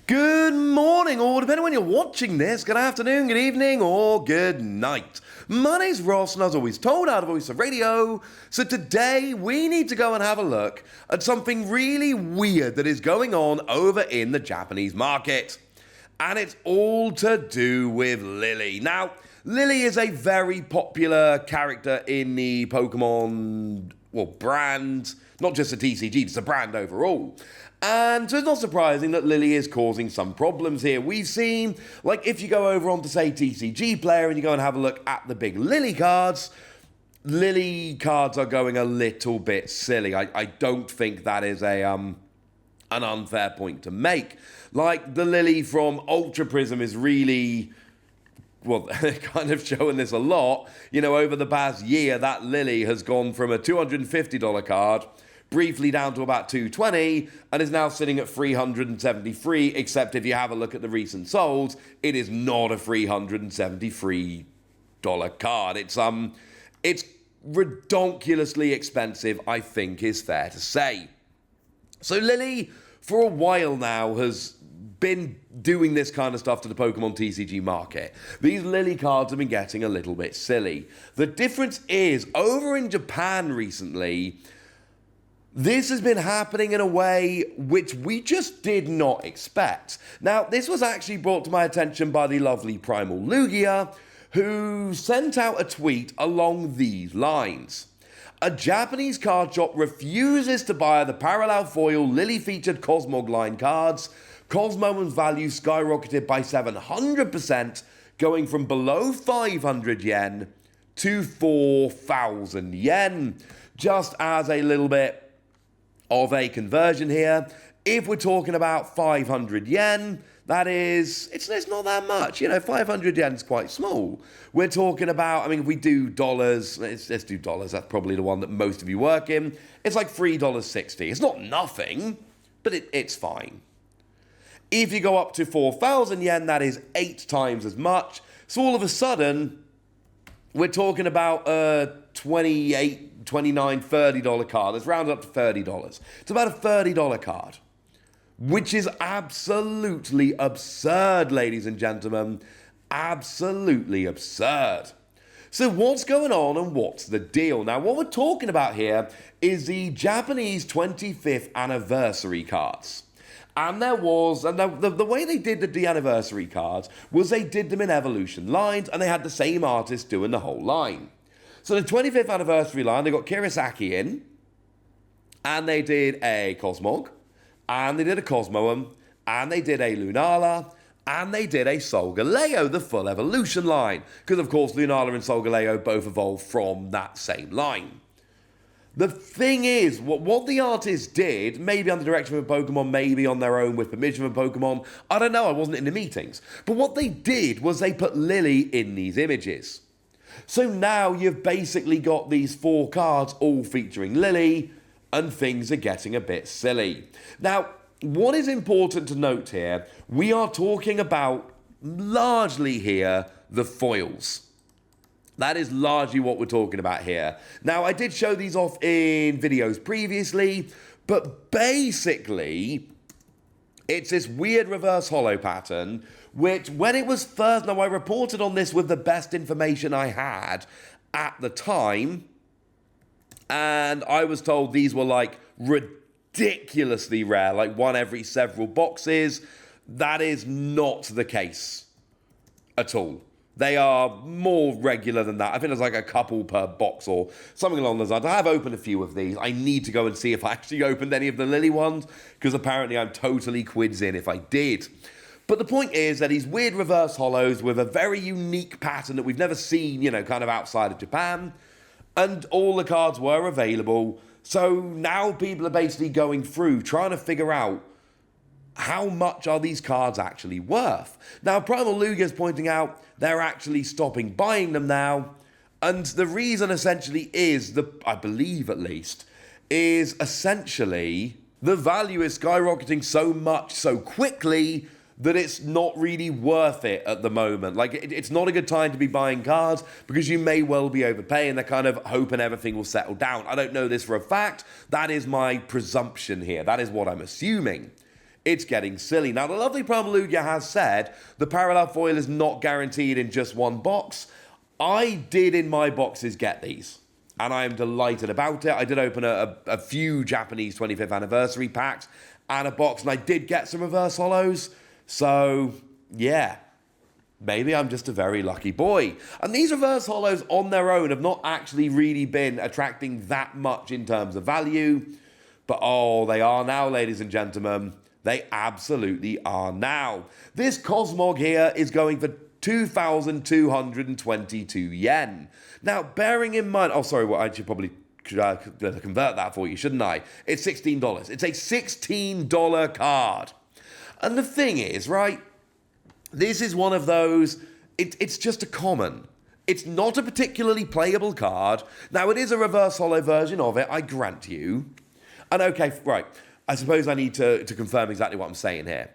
Good morning, or depending on when you're watching this, good afternoon, good evening, or good night. My name's Ross, and as always told out of Voice of Radio, so today we need to go and have a look at something really weird that is going on over in the Japanese market. And it's all to do with Lillie. Now, Lillie is a very popular character in the Pokémon, brand, not just a TCG, it's a brand overall. And so it's not surprising that Lillie is causing some problems here. We've seen, if you go over onto, say, TCG Player and you go and have a look at the big Lillie cards are going a little bit silly. I don't think that is an unfair point to make. Like, the Lillie from Ultra Prism is really, kind of showing this a lot. You know, over the past year, that Lillie has gone from a $250 card briefly down to about $220 and is now sitting at $373, except if you have a look at the recent solds, it is not a $373 card. It's redonkulously expensive, I think is fair to say. So Lillie, for a while now, has been doing this kind of stuff to the Pokemon TCG market. These Lillie cards have been getting a little bit silly. The difference is, over in Japan recently, this has been happening in a way which we just did not expect. Now, this was actually brought to my attention by the lovely Primal Lugia, who sent out a tweet along these lines. A Japanese card shop refuses to buy the parallel foil Lillie-featured Cosmog line cards. Cosmo's value skyrocketed by 700%, going from below 500 yen to 4,000 yen. Just as a little bit of a conversion here, if we're talking about 500 yen, that is, it's not that much. 500 yen is quite small. We're talking about, if we do dollars, let's do dollars, that's probably the one that most of you work in. It's like $3.60. It's not nothing, but it's fine. If you go up to 4,000 yen, that is 8 times as much. So all of a sudden, we're talking about $28, $29, $30 card. Let's round it up to $30. It's about a $30 card, which is absolutely absurd, ladies and gentlemen. Absolutely absurd. So what's going on and what's the deal? Now, what we're talking about here is the Japanese 25th anniversary cards. And there was, and the way they did the anniversary cards was they did them in evolution lines, and they had the same artist doing the whole line. So the 25th anniversary line, they got Kirasaki in, and they did a Cosmog, and they did a Cosmoem, and they did a Lunala, and they did a Solgaleo, the full evolution line. Because, of course, Lunala and Solgaleo both evolved from that same line. The thing is, what the artists did, maybe under direction of a Pokemon, maybe on their own with permission of a Pokemon, I don't know, I wasn't in the meetings. But what they did was they put Lillie in these images. So now you've basically got these 4 cards all featuring Lillie, and things are getting a bit silly. Now, what is important to note here, we are talking about largely here the foils. That is largely what we're talking about here. Now, I did show these off in videos previously, but basically, it's this weird reverse holo pattern, which when it was first, now I reported on this with the best information I had at the time, and I was told these were ridiculously rare, like one every several boxes. That is not the case at all. They are more regular than that. I think there's like a couple per box or something along those lines. I have opened a few of these. I need to go and see if I actually opened any of the Lillie ones, because apparently I'm totally quids in if I did. But the point is that these weird reverse holos with a very unique pattern that we've never seen, kind of outside of Japan, and all the cards were available. So now people are basically going through, trying to figure out how much are these cards actually worth. Now, Primal Lugia is pointing out they're actually stopping buying them now, and the reason essentially is, I believe at least, is essentially the value is skyrocketing so much so quickly that it's not really worth it at the moment. It's not a good time to be buying cards because you may well be overpaying. They're kind of hoping everything will settle down. I don't know this for a fact. That is my presumption here. That is what I'm assuming. It's getting silly. Now, the lovely Pramalugia has said the parallel foil is not guaranteed in just one box. I did in my boxes get these, and I am delighted about it. I did open a few Japanese 25th anniversary packs and a box, and I did get some reverse holos. So, yeah, maybe I'm just a very lucky boy. And these reverse holos on their own have not actually really been attracting that much in terms of value. But, oh, they are now, ladies and gentlemen. They absolutely are now. This Cosmog here is going for 2,222 yen. Now, bearing in mind... Oh, sorry, well, I should probably convert that for you, shouldn't I? It's $16. It's a $16 card. And the thing is, right, this is one of those... It's just a common. It's not a particularly playable card. Now, it is a reverse holo version of it, I grant you. And okay, right, I suppose I need to confirm exactly what I'm saying here.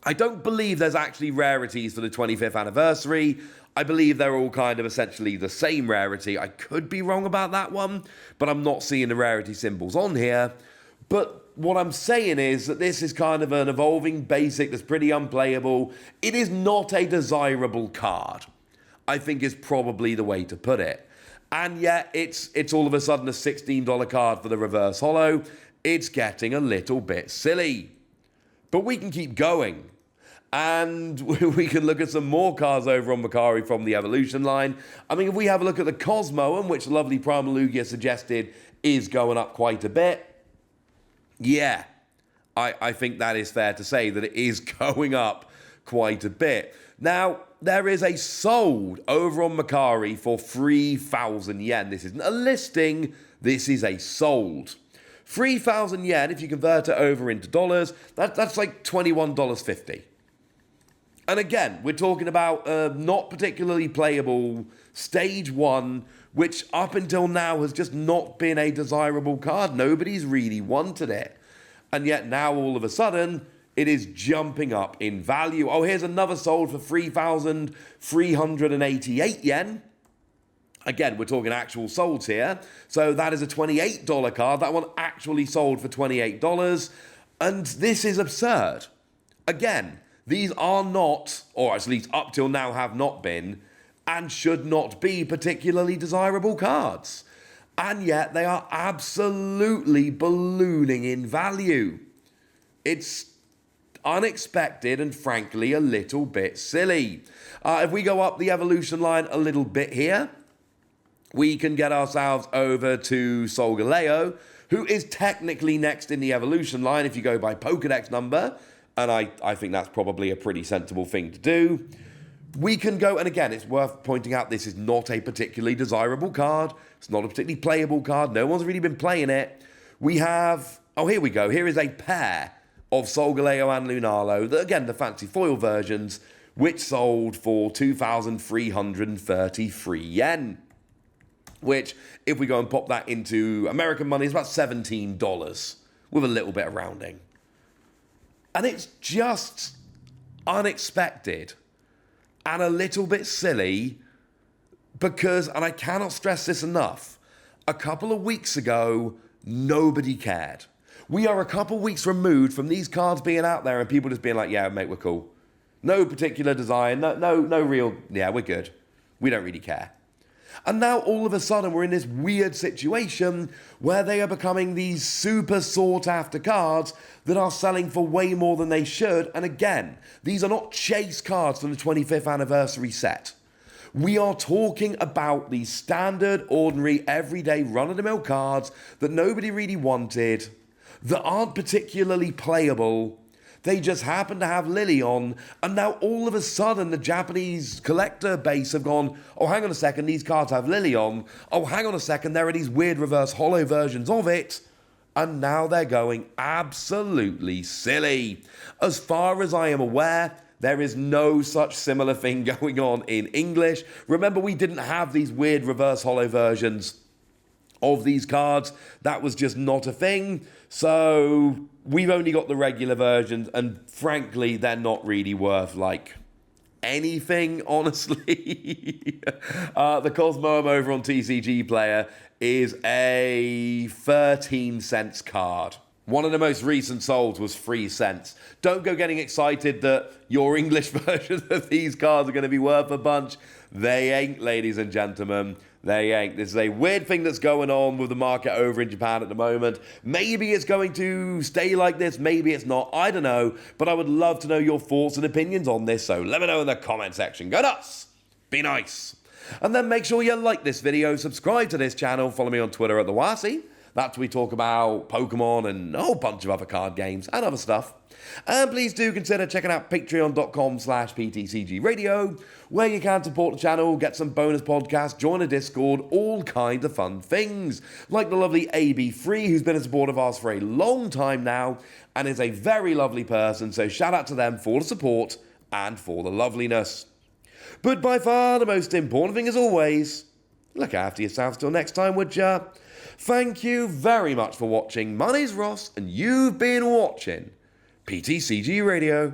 I don't believe there's actually rarities for the 25th anniversary. I believe they're all kind of essentially the same rarity. I could be wrong about that one, but I'm not seeing the rarity symbols on here. But what I'm saying is that this is kind of an evolving basic that's pretty unplayable. It is not a desirable card, I think is probably the way to put it. And yet it's all of a sudden a $16 card for the reverse holo. It's getting a little bit silly. But we can keep going. And we can look at some more cards over on Macari from the Evolution line. I mean, if we have a look at the Cosmoem, which the lovely Primalugia suggested is going up quite a bit. Yeah, I think that is fair to say that it is going up quite a bit. Now, there is a sold over on Macari for 3,000 yen. This isn't a listing, this is a sold. 3,000 yen, if you convert it over into dollars, that's like $21.50. And again, we're talking about not particularly playable Stage 1, which up until now has just not been a desirable card. Nobody's really wanted it. And yet now all of a sudden, it is jumping up in value. Oh, here's another sold for 3,388 yen. Again, we're talking actual solds here. So that is a $28 card. That one actually sold for $28. And this is absurd. Again, these are not, or at least up till now have not been, and should not be particularly desirable cards. And yet they are absolutely ballooning in value. It's unexpected and frankly a little bit silly. If we go up the Evolution line a little bit here, we can get ourselves over to Solgaleo, who is technically next in the Evolution line if you go by Pokedex number, and I think that's probably a pretty sensible thing to do. We can go, and again, it's worth pointing out this is not a particularly desirable card. It's not a particularly playable card. No one's really been playing it. We have, oh, here we go. Here is a pair of Solgaleo and Lunalo, again, the fancy foil versions, which sold for 2,333 yen. Which, if we go and pop that into American money, is about $17 with a little bit of rounding. And it's just unexpected and a little bit silly because, and I cannot stress this enough, a couple of weeks ago, nobody cared. We are a couple weeks removed from these cards being out there and people just being like, yeah, mate, we're cool. No particular design, no real, yeah, we're good. We don't really care. And now all of a sudden we're in this weird situation where they are becoming these super sought after cards that are selling for way more than they should. And again, these are not chase cards from the 25th anniversary set. We are talking about these standard, ordinary, everyday run-of-the-mill cards that nobody really wanted, that aren't particularly playable. They just happen to have Lillie on, and now all of a sudden the Japanese collector base have gone, oh, hang on a second, these cards have Lillie on. Oh, hang on a second, there are these weird reverse holo versions of it. And now they're going absolutely silly. As far as I am aware, there is no such similar thing going on in English. Remember, we didn't have these weird reverse holo versions of these cards. That was just not a thing. So we've only got the regular versions, and frankly, they're not really worth, like, anything, honestly. The Cosmoem over on TCG Player is a 13 cents card. One of the most recent solds was 3 cents. Don't go getting excited that your English versions of these cards are going to be worth a bunch. They ain't, ladies and gentlemen. They ain't. This is a weird thing that's going on with the market over in Japan at the moment. Maybe it's going to stay like this. Maybe it's not. I don't know. But I would love to know your thoughts and opinions on this. So let me know in the comment section. Go nuts. Be nice. And then make sure you like this video, subscribe to this channel, follow me on Twitter at the Wasi. That's where we talk about Pokemon and a whole bunch of other card games and other stuff. And please do consider checking out patreon.com/PTCG where you can support the channel, get some bonus podcasts, join a Discord, all kinds of fun things. Like the lovely AB3, who's been a supporter of ours for a long time now and is a very lovely person. So shout out to them for the support and for the loveliness. But by far the most important thing, as always, look after yourselves till next time, would ya? Thank you very much for watching. My name's Ross, and you've been watching PTCG Radio.